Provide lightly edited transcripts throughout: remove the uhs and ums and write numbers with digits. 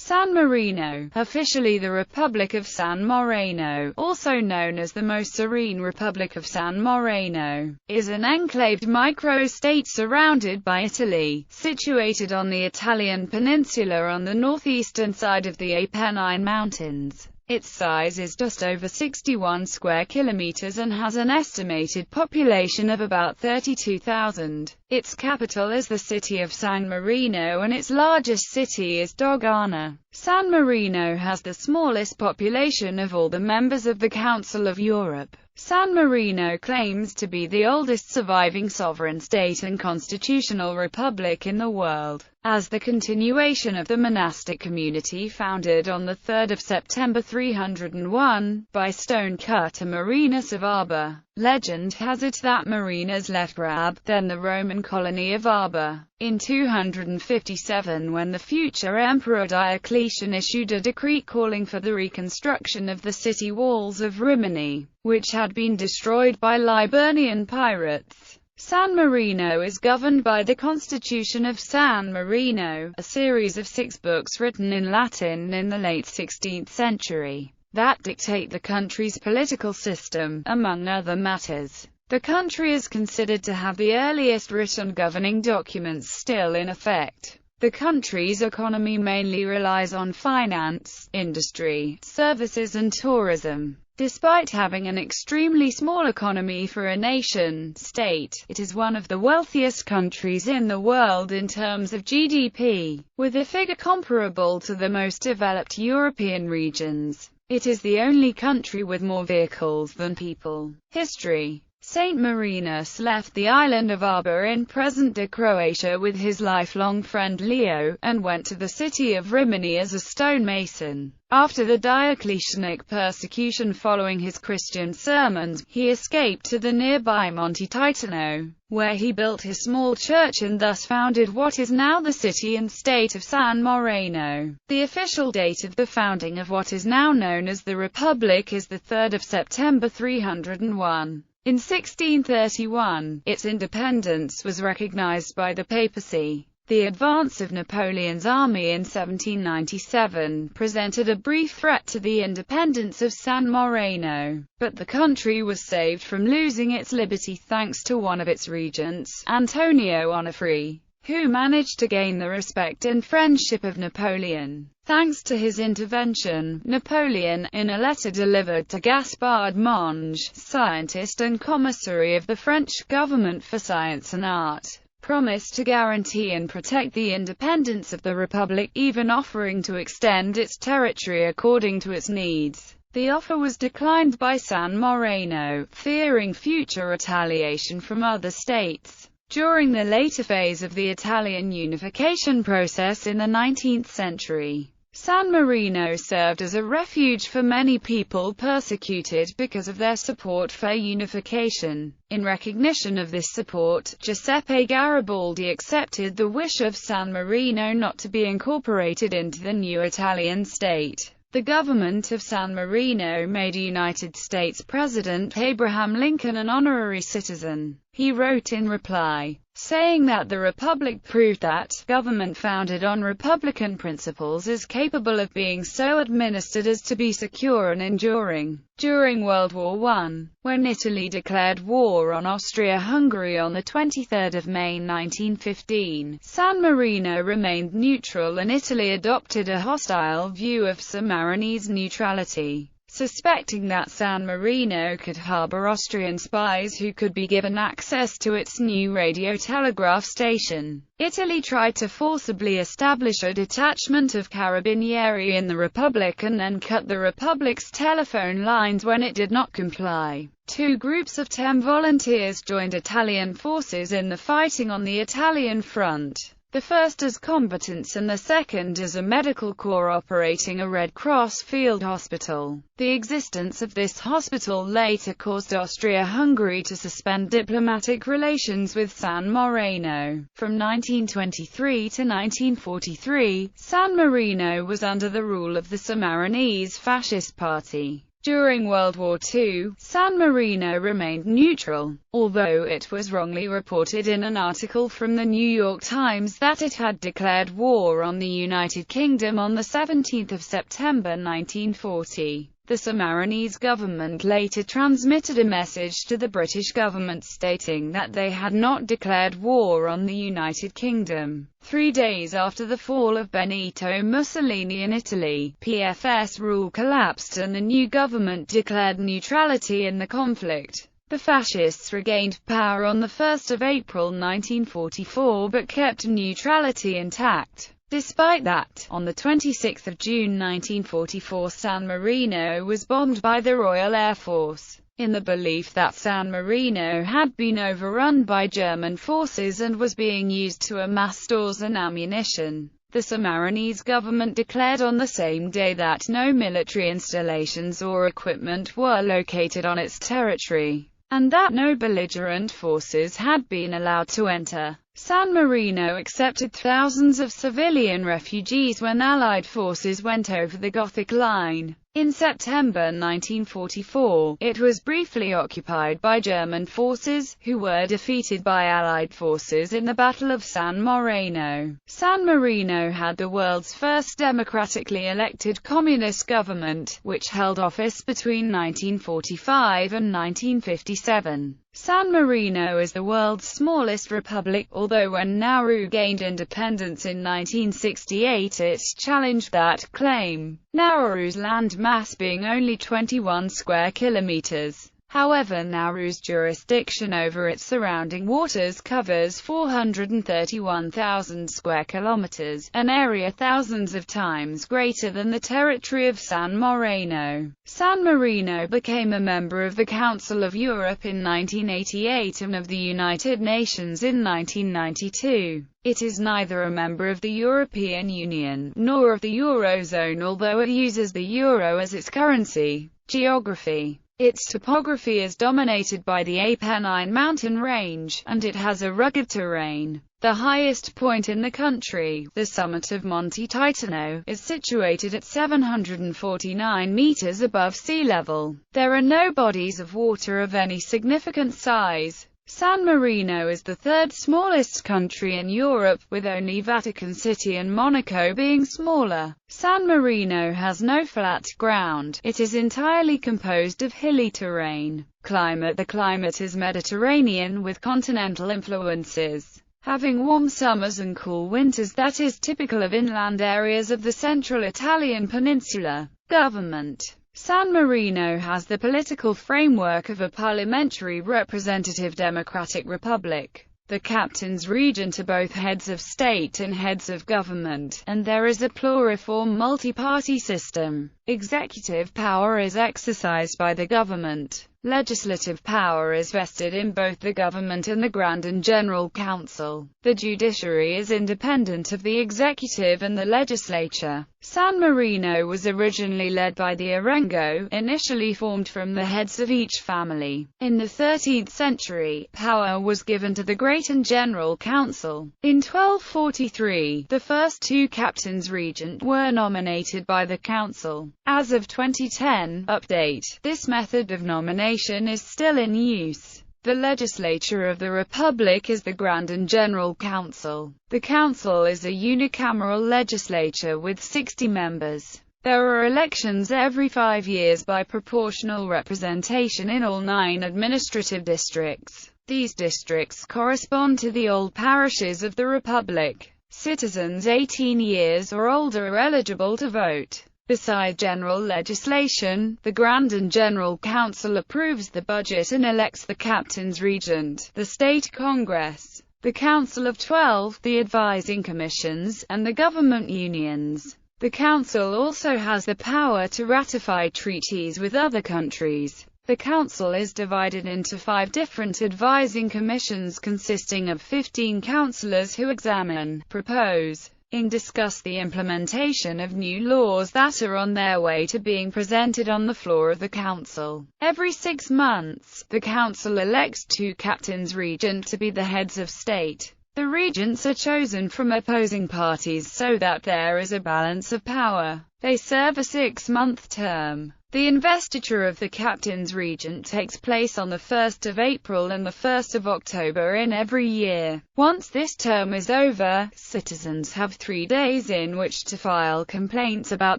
San Marino, officially the Republic of San Marino, also known as the Most Serene Republic of San Marino, is an enclaved microstate surrounded by Italy, situated on the Italian peninsula on the northeastern side of the Apennine Mountains. Its size is just over 61 square kilometers and has an estimated population of about 32,000. Its capital is the city of San Marino and its largest city is Dogana. San Marino has the smallest population of all the members of the Council of Europe. San Marino claims to be the oldest surviving sovereign state and constitutional republic in the world, as the continuation of the monastic community founded on 3 September 301, by stonecutter Marinus of Arba. Legend has it that Marinus left Rab, then the Roman colony of Arba, in 257 when the future Emperor Diocletian issued a decree calling for the reconstruction of the city walls of Rimini, which had been destroyed by Liburnian pirates. San Marino is governed by the Constitution of San Marino, a series of 6 books written in Latin in the late 16th century, that dictate the country's political system, among other matters. The country is considered to have the earliest written governing documents still in effect. The country's economy mainly relies on finance, industry, services and tourism. Despite having an extremely small economy for a nation-state, it is one of the wealthiest countries in the world in terms of GDP, with a figure comparable to the most developed European regions. It is the only country with more vehicles than people. History. Saint Marinus left the island of Arba in present-day Croatia with his lifelong friend Leo, and went to the city of Rimini as a stonemason. After the Diocletianic persecution following his Christian sermons, he escaped to the nearby Monte Titano, where he built his small church and thus founded what is now the city and state of San Marino. The official date of the founding of what is now known as the Republic is 3 September 301. In 1631, its independence was recognized by the papacy. The advance of Napoleon's army in 1797 presented a brief threat to the independence of San Marino, but the country was saved from losing its liberty thanks to one of its regents, Antonio Onofre, who managed to gain the respect and friendship of Napoleon. Thanks to his intervention, Napoleon, in a letter delivered to Gaspard Monge, scientist and commissary of the French government for science and art, promised to guarantee and protect the independence of the Republic, even offering to extend its territory according to its needs. The offer was declined by San Marino, fearing future retaliation from other states. During the later phase of the Italian unification process in the 19th century, San Marino served as a refuge for many people persecuted because of their support for unification. In recognition of this support, Giuseppe Garibaldi accepted the wish of San Marino not to be incorporated into the new Italian state. The government of San Marino made United States President Abraham Lincoln an honorary citizen. He wrote in reply, saying that the Republic proved that government founded on Republican principles is capable of being so administered as to be secure and enduring. During World War I, when Italy declared war on Austria-Hungary on 23 May 1915, San Marino remained neutral and Italy adopted a hostile view of Sammarinese neutrality. Suspecting that San Marino could harbor Austrian spies who could be given access to its new radio-telegraph station, Italy tried to forcibly establish a detachment of carabinieri in the Republic and then cut the Republic's telephone lines when it did not comply. 2 groups of 10 volunteers joined Italian forces in the fighting on the Italian front. The first as combatants and the second as a medical corps operating a Red Cross field hospital. The existence of this hospital later caused Austria-Hungary to suspend diplomatic relations with San Marino. From 1923 to 1943, San Marino was under the rule of the Sammarinese Fascist Party. During World War II, San Marino remained neutral, although it was wrongly reported in an article from the New York Times that it had declared war on the United Kingdom on 17 September 1940. The Sammarinese government later transmitted a message to the British government stating that they had not declared war on the United Kingdom. 3 days after the fall of Benito Mussolini in Italy, PFS rule collapsed and the new government declared neutrality in the conflict. The fascists regained power on 1 April 1944 but kept neutrality intact. Despite that, on 26 June 1944 San Marino was bombed by the Royal Air Force, in the belief that San Marino had been overrun by German forces and was being used to amass stores and ammunition. The Sammarinese government declared on the same day that no military installations or equipment were located on its territory, and that no belligerent forces had been allowed to enter. San Marino accepted thousands of civilian refugees when Allied forces went over the Gothic Line. In September 1944, it was briefly occupied by German forces, who were defeated by Allied forces in the Battle of San Marino. San Marino had the world's first democratically elected communist government, which held office between 1945 and 1957. San Marino is the world's smallest republic, although when Nauru gained independence in 1968 it challenged that claim, Nauru's land mass being only 21 square kilometers. However, Nauru's jurisdiction over its surrounding waters covers 431,000 square kilometers, an area thousands of times greater than the territory of San Marino. San Marino became a member of the Council of Europe in 1988 and of the United Nations in 1992. It is neither a member of the European Union, nor of the Eurozone, although it uses the euro as its currency. Geography. Its topography is dominated by the Apennine mountain range, and it has a rugged terrain. The highest point in the country, the summit of Monte Titano, is situated at 749 meters above sea level. There are no bodies of water of any significant size. San Marino is the third smallest country in Europe, with only Vatican City and Monaco being smaller. San Marino has no flat ground. It is entirely composed of hilly terrain. Climate. The climate is Mediterranean with continental influences, having warm summers and cool winters that is typical of inland areas of the central Italian peninsula. Government. San Marino has the political framework of a parliamentary representative democratic republic. The captains regent are both heads of state and heads of government, and there is a pluriform multi-party system. Executive power is exercised by the government. Legislative power is vested in both the government and the Grand and General Council. The judiciary is independent of the executive and the legislature. San Marino was originally led by the Arengo, initially formed from the heads of each family. In the 13th century, power was given to the Great and General Council. In 1243, the first two captains regent were nominated by the council. As of 2010, update, this method of nomination is still in use. The legislature of the Republic is the Grand and General Council. The Council is a unicameral legislature with 60 members. There are elections every 5 years by proportional representation in all 9 administrative districts. These districts correspond to the old parishes of the Republic. Citizens 18 years or older are eligible to vote. Besides general legislation, the Grand and General Council approves the budget and elects the captains regent, the State Congress, the Council of 12, the advising commissions, and the government unions. The Council also has the power to ratify treaties with other countries. The Council is divided into 5 different advising commissions consisting of 15 councillors who examine, propose, and discuss the implementation of new laws that are on their way to being presented on the floor of the Council. Every 6 months, the Council elects 2 captains regent to be the heads of state. The regents are chosen from opposing parties so that there is a balance of power. They serve a 6-month term. The investiture of the Captain's Regent takes place on the 1st of April and the 1st of October in every year. Once this term is over, citizens have 3 days in which to file complaints about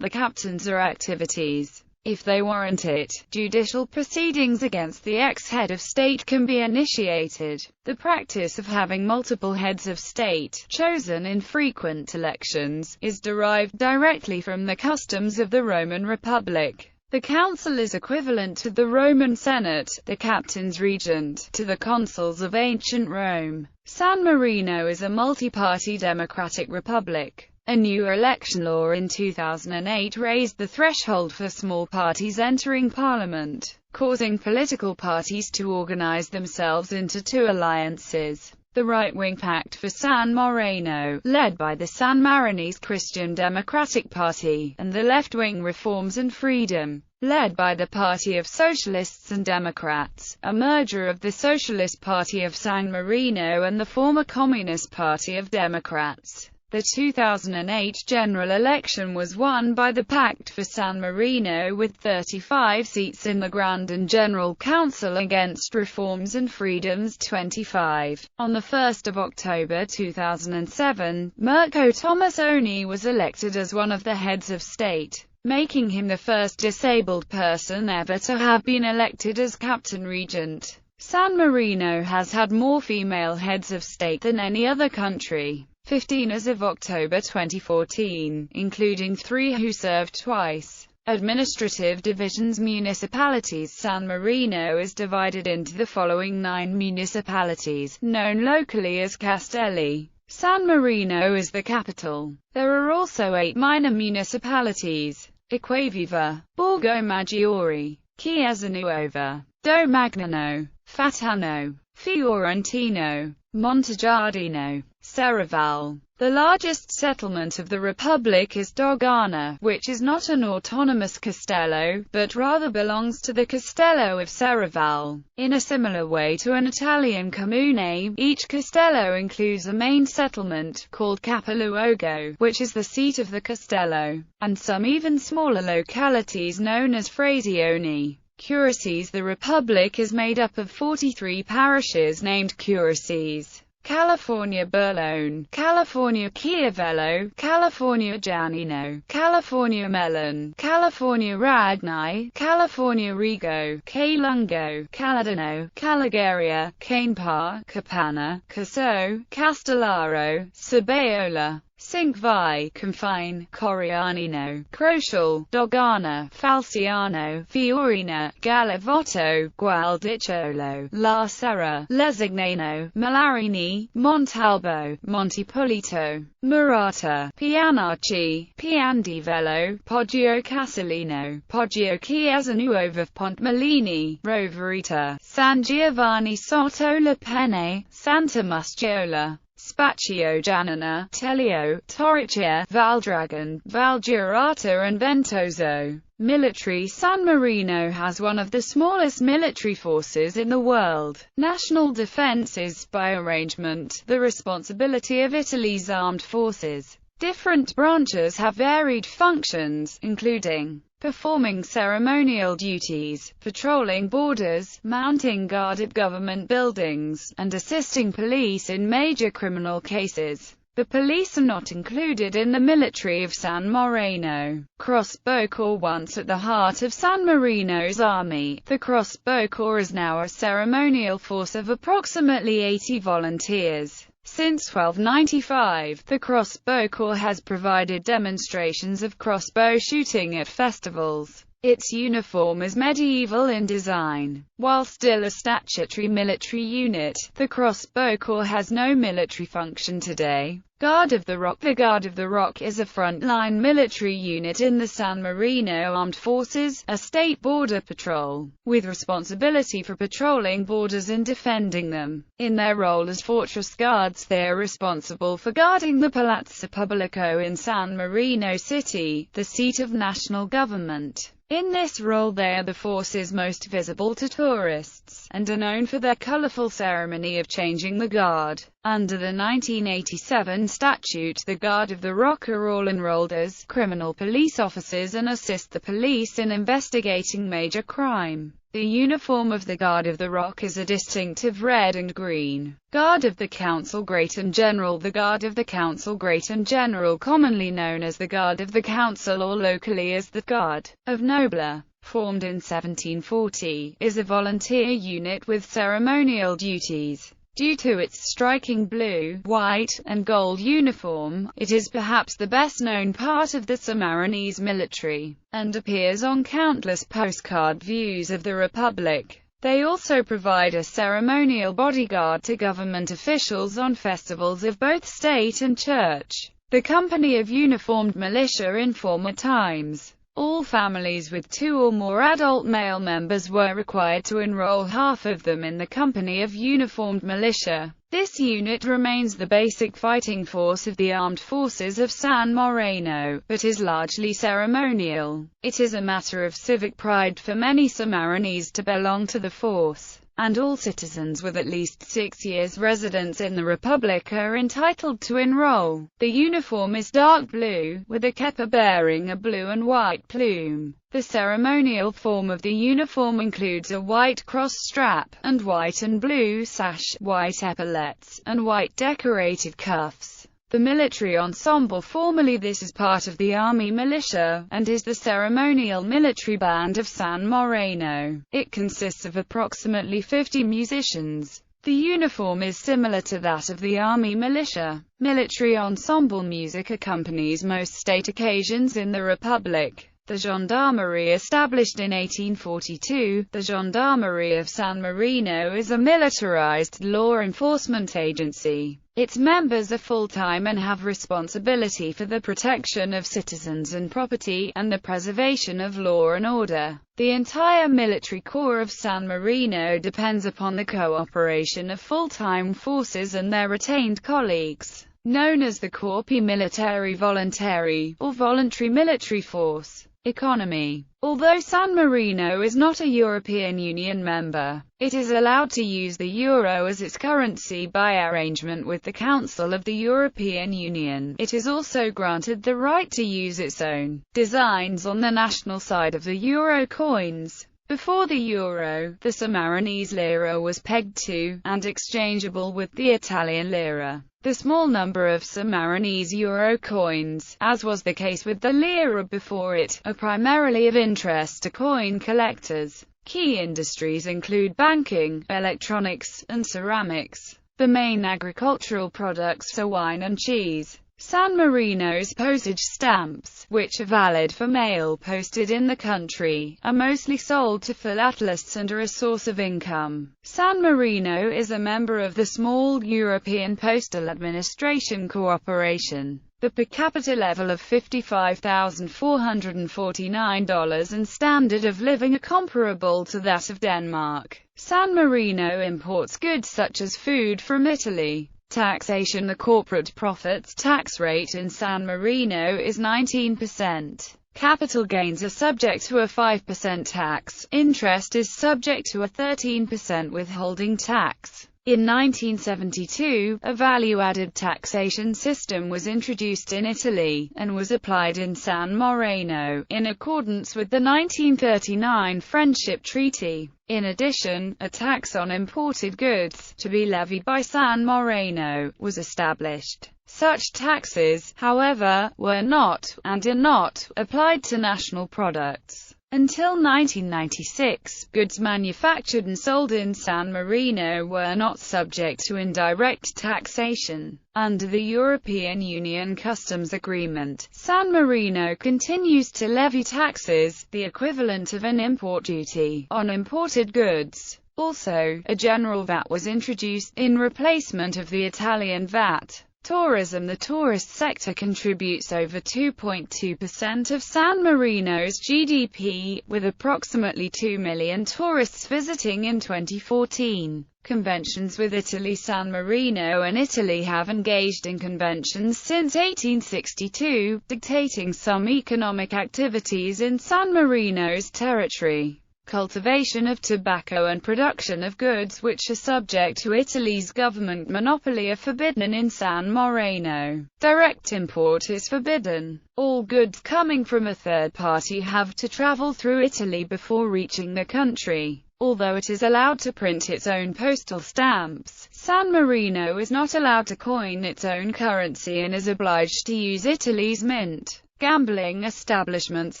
the captains or activities. If they warrant it, judicial proceedings against the ex-head of state can be initiated. The practice of having multiple heads of state, chosen in frequent elections, is derived directly from the customs of the Roman Republic. The council is equivalent to the Roman Senate, the Captain's Regent, to the consuls of ancient Rome. San Marino is a multi-party democratic republic. A new election law in 2008 raised the threshold for small parties entering parliament, causing political parties to organize themselves into 2 alliances. The right-wing Pact for San Marino, led by the San Marinese Christian Democratic Party, and the left-wing Reforms and Freedom, led by the Party of Socialists and Democrats, a merger of the Socialist Party of San Marino and the former Communist Party of Democrats. The 2008 general election was won by the Pact for San Marino with 35 seats in the Grand and General Council against Reforms and Freedom's 25. On the 1st of October 2007, Mirko Tomasoni was elected as one of the heads of state, making him the first disabled person ever to have been elected as Captain Regent. San Marino has had more female heads of state than any other country. 15 as of October 2014, including 3 who served twice. Administrative divisions. Municipalities. San Marino is divided into the following 9 municipalities, known locally as Castelli. San Marino is the capital. There are also 8 minor municipalities: Acquaviva, Borgo Maggiore, Chiesa Nuova, Domagnano, Fatano, Fiorentino, Montegiardino, Serravalle. The largest settlement of the Republic is Dogana, which is not an autonomous castello, but rather belongs to the Castello of Serravalle. In a similar way to an Italian comune, each castello includes a main settlement, called capoluogo, which is the seat of the castello, and some even smaller localities known as frazioni. Curacies. The Republic is made up of 43 parishes named curacies: California Burlone, California Chiavello, California Giannino, California Melon, California Ragni, California Rigo, Calungo, Caladano, Calagaria, Cainpa, Capana, Caso, Castellaro, Cebaiola, Cinque Confine, Corianino, Crocial, Dogana, Falciano, Fiorina, Gallavotto, Gualdicciolo, La Serra, Lesignano, Malarini, Montalbo, Montepulciano, Murata, Pianarci, Piandivello, Poggio Casalino, Poggio Chiesa Nuova, Pontmalini, Roverita, San Giovanni sotto la Penne, Santa Musciola, Spaccio Giannina, Telio, Torriccia, Valdragon, Valgiurata and Ventoso. Military. San Marino has one of the smallest military forces in the world. National defense is, by arrangement, the responsibility of Italy's armed forces. Different branches have varied functions, including performing ceremonial duties, patrolling borders, mounting guard at government buildings, and assisting police in major criminal cases. The police are not included in the military of San Marino. Crossbow Corps. Once at the heart of San Marino's army, the Crossbow Corps is now a ceremonial force of approximately 80 volunteers. Since 1295, the Crossbow Corps has provided demonstrations of crossbow shooting at festivals. Its uniform is medieval in design. While still a statutory military unit, the Crossbow Corps has no military function today. Guard of the Rock. The Guard of the Rock is a front-line military unit in the San Marino Armed Forces, a state border patrol, with responsibility for patrolling borders and defending them. In their role as fortress guards, they are responsible for guarding the Palazzo Pubblico in San Marino City, the seat of national government. In this role they are the forces most visible to tourists, and are known for their colorful ceremony of changing the guard. Under the 1987 statute, the Guard of the Rock are all enrolled as criminal police officers and assist the police in investigating major crime. The uniform of the Guard of the Rock is a distinctive red and green. Guard of the Council Great and General. The Guard of the Council Great and General, commonly known as the Guard of the Council or locally as the Guard of Nobler, formed in 1740, is a volunteer unit with ceremonial duties. Due to its striking blue, white, and gold uniform, it is perhaps the best-known part of the Sammarinese military, and appears on countless postcard views of the Republic. They also provide a ceremonial bodyguard to government officials on festivals of both state and church. The company of uniformed militia. In former times, all families with 2 or more adult male members were required to enroll half of them in the company of uniformed militia. This unit remains the basic fighting force of the armed forces of San Marino, but is largely ceremonial. It is a matter of civic pride for many Sammarinese to belong to the force, and all citizens with at least 6 years residence in the Republic are entitled to enroll. The uniform is dark blue, with a keppa bearing a blue and white plume. The ceremonial form of the uniform includes a white cross strap, and white and blue sash, white epaulets, and white decorated cuffs. The military ensemble. Formerly this is part of the Army Militia, and is the ceremonial military band of San Marino. It consists of approximately 50 musicians. The uniform is similar to that of the Army Militia. Military ensemble music accompanies most state occasions in the Republic. The Gendarmerie. Established in 1842, the Gendarmerie of San Marino is a militarized law enforcement agency. Its members are full-time and have responsibility for the protection of citizens and property, and the preservation of law and order. The entire military corps of San Marino depends upon the cooperation of full-time forces and their retained colleagues, known as the Corps Militari Volontari, or Voluntary Military Force. Economy. Although San Marino is not a European Union member, it is allowed to use the euro as its currency by arrangement with the Council of the European Union. It is also granted the right to use its own designs on the national side of the euro coins. Before the euro, the Sammarinese lira was pegged to, and exchangeable with, the Italian lira. The small number of Sammarinese euro coins, as was the case with the lira before it, are primarily of interest to coin collectors. Key industries include banking, electronics, and ceramics. The main agricultural products are wine and cheese. San Marino's postage stamps, which are valid for mail posted in the country, are mostly sold to philatelists and are a source of income. San Marino is a member of the Small European Postal Administration Cooperation. The per capita level of $55,449 and standard of living are comparable to that of Denmark. San Marino imports goods such as food from Italy. Taxation. The corporate profits tax rate in San Marino is 19%. Capital gains are subject to a 5% tax. Interest is subject to a 13% withholding tax. In 1972, a value-added taxation system was introduced in Italy, and was applied in San Marino, in accordance with the 1939 Friendship Treaty. In addition, a tax on imported goods, to be levied by San Marino, was established. Such taxes, however, were not, and are not, applied to national products. Until 1996, goods manufactured and sold in San Marino were not subject to indirect taxation. Under the European Union Customs Agreement, San Marino continues to levy taxes, the equivalent of an import duty, on imported goods. Also, a general VAT was introduced, in replacement of the Italian VAT. Tourism. The tourist sector contributes over 2.2% of San Marino's GDP, with approximately 2 million tourists visiting in 2014. conventions with Italy. San Marino and Italy have engaged in conventions since 1862, dictating some economic activities in San Marino's territory. Cultivation of tobacco and production of goods which are subject to Italy's government monopoly are forbidden in San Marino. Direct import is forbidden. All goods coming from a third party have to travel through Italy before reaching the country. Although it is allowed to print its own postal stamps, San Marino is not allowed to coin its own currency and is obliged to use Italy's mint. Gambling establishments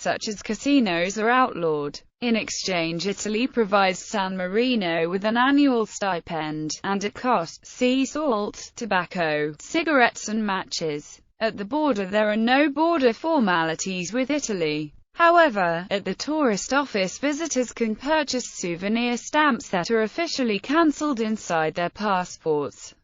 such as casinos are outlawed. In exchange, Italy provides San Marino with an annual stipend, and at cost, sea salt, tobacco, cigarettes and matches. At the border there are no border formalities with Italy. However, at the tourist office visitors can purchase souvenir stamps that are officially cancelled inside their passports.